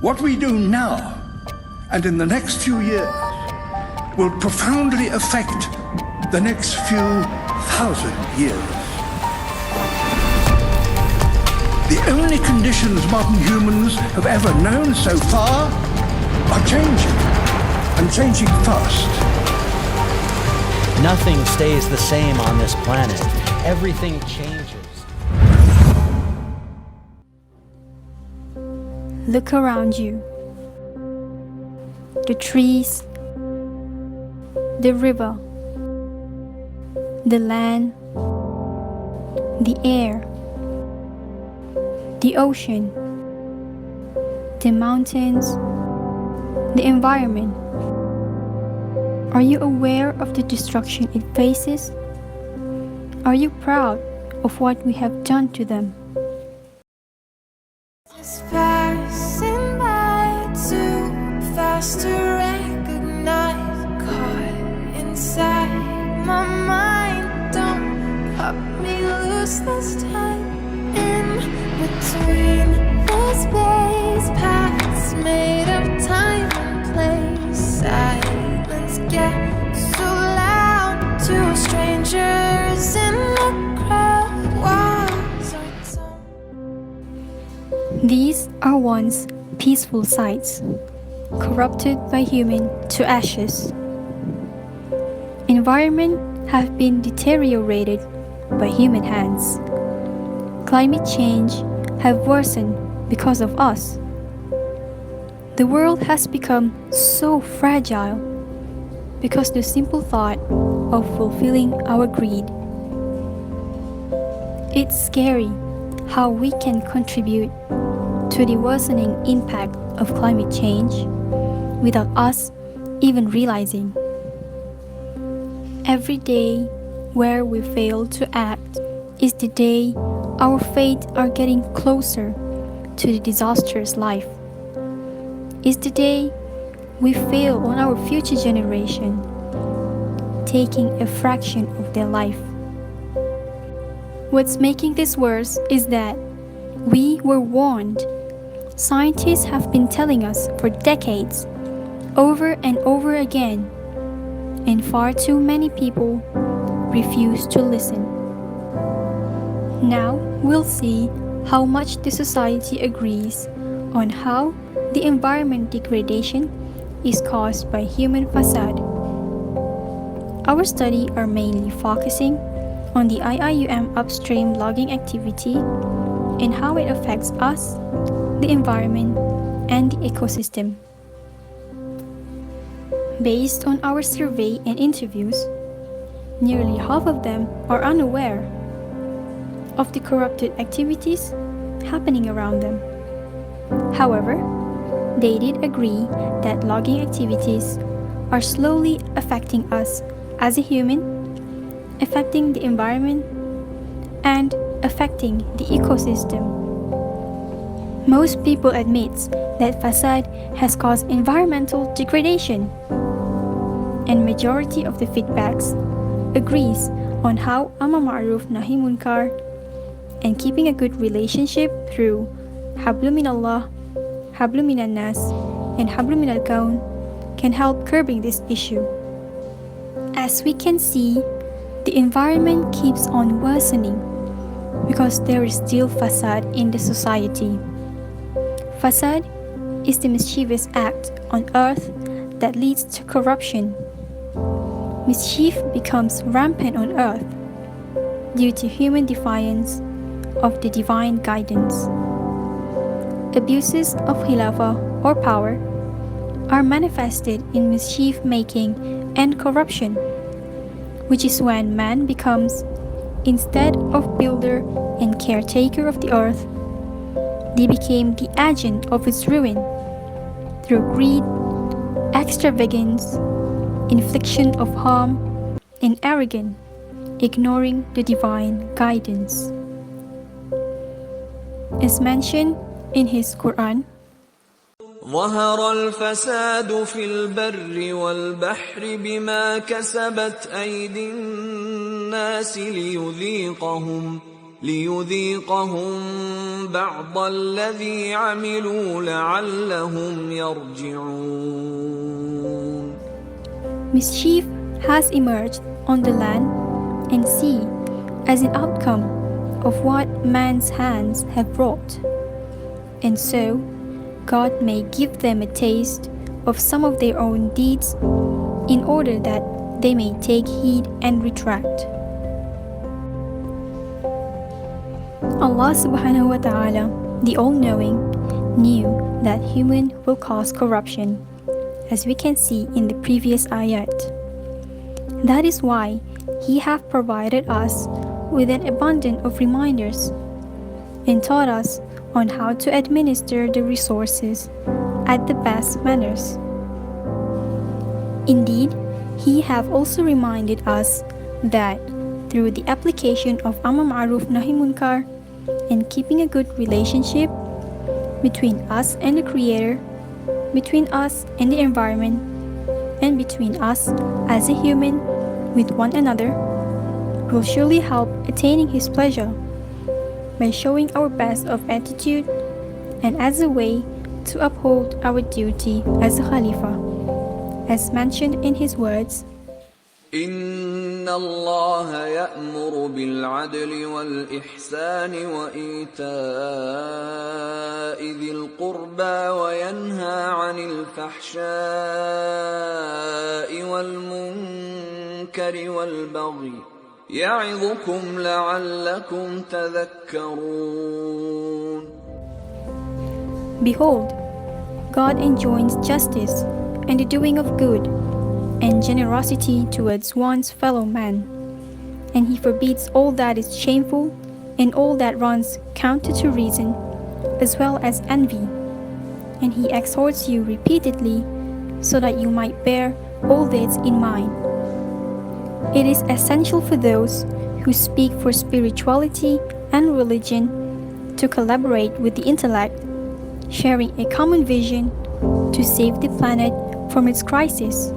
What we do now and in the next few years will profoundly affect the next few thousand years. The only conditions modern humans have ever known so far are changing, and changing fast. Nothing stays the same on this planet. Everything changes. Look around you. The trees, the river, the land, the air, the ocean, the mountains, the environment. Are you aware of the destruction it faces? Are you proud of what we have done to them? It's passing by too fast to recognize. Caught inside my mind, don't pop me loose this time. In between the space paths made of time and place, silence gets so loud to strangers in the crowd. Walls are torn. These are once peaceful sites, corrupted by human to ashes. Environment have been deteriorated by human hands. Climate change have worsened because of us. The world has become so fragile because the simple thought of fulfilling our greed. It's scary how we can contribute to the worsening impact of climate change without us even realizing. Every day where we fail to act is the day our fate are getting closer to the disastrous life. Is the day we fail on our future generation, taking a fraction of their life. What's making this worse is that we were warned. Scientists have been telling us for decades, over and over again, and far too many people refuse to listen. Now we'll see how much the society agrees on how the environment degradation is caused by human facade. Our study are mainly focusing on the IIUM upstream logging activity and how it affects us, the environment, and the ecosystem. Based on our survey and interviews, nearly half of them are unaware of the corrupted activities happening around them. However, they did agree that logging activities are slowly affecting us as a human, affecting the environment, and affecting the ecosystem. Most people admit that Fasad has caused environmental degradation, and majority of the feedbacks agrees on how Amar Ma'ruf Nahi Munkar and keeping a good relationship through Hablu Minallah, Hablu Minan Nas, and Hablu Minal Kaun can help curbing this issue. As we can see, the environment keeps on worsening because there is still Fasad in the society. Fasad is the mischievous act on earth that leads to corruption. Mischief becomes rampant on earth due to human defiance of the divine guidance. Abuses of Khilafah or power are manifested in mischief making and corruption, which is when man becomes, instead of builder and caretaker of the earth, they became the agent of its ruin through greed, extravagance, infliction of harm, and arrogance, ignoring the divine guidance. As mentioned in his Quran, ظهر الفساد في البر والبحر بما كسبت أيدي الناس ليذيقهم بعض الذي عملوا لعلهم يرجعون. Mischief has emerged on the land and sea as an outcome of what man's hands have wrought. And so, God may give them a taste of some of their own deeds in order that they may take heed and retract. Allah subhanahu wa ta'ala, the all-knowing, knew that human will cause corruption, as we can see in the previous ayat. That is why He hath provided us with an abundance of reminders and taught us on how to administer the resources at the best manners. Indeed, He have also reminded us that through the application of Amr Ma'ruf Nahi Munkar and keeping a good relationship between us and the Creator, between us and the environment, and between us as a human with one another, will surely help attaining His pleasure by showing our best of attitude and as a way to uphold our duty as a Khalifa, as mentioned in His words, إن الله يأمر بالعدل والإحسان وإيتاء ذي القربى وينهى عن الفحشاء والمنكر والبغي يعظكم لعلكم تذكرون. Behold, God enjoins justice and the doing of good and generosity towards one's fellow man, and He forbids all that is shameful and all that runs counter to reason, as well as envy, and He exhorts you repeatedly so that you might bear all this in mind. It is essential for those who speak for spirituality and religion to collaborate with the intellect, sharing a common vision to save the planet from its crisis.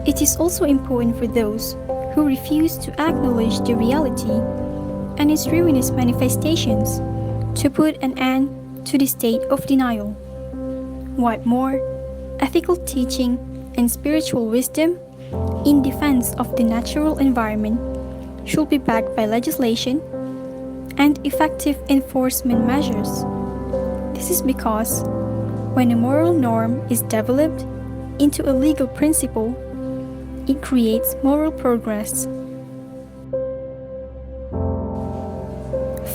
It is also important for those who refuse to acknowledge the reality and its ruinous manifestations to put an end to the state of denial. What more, ethical teaching and spiritual wisdom in defense of the natural environment should be backed by legislation and effective enforcement measures. This is because when a moral norm is developed into a legal principle, it creates moral progress.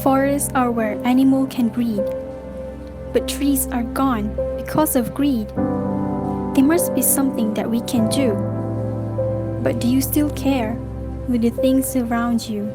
Forests are where animals can breed, but trees are gone because of greed. There must be something that we can do. But do you still care with the things around you?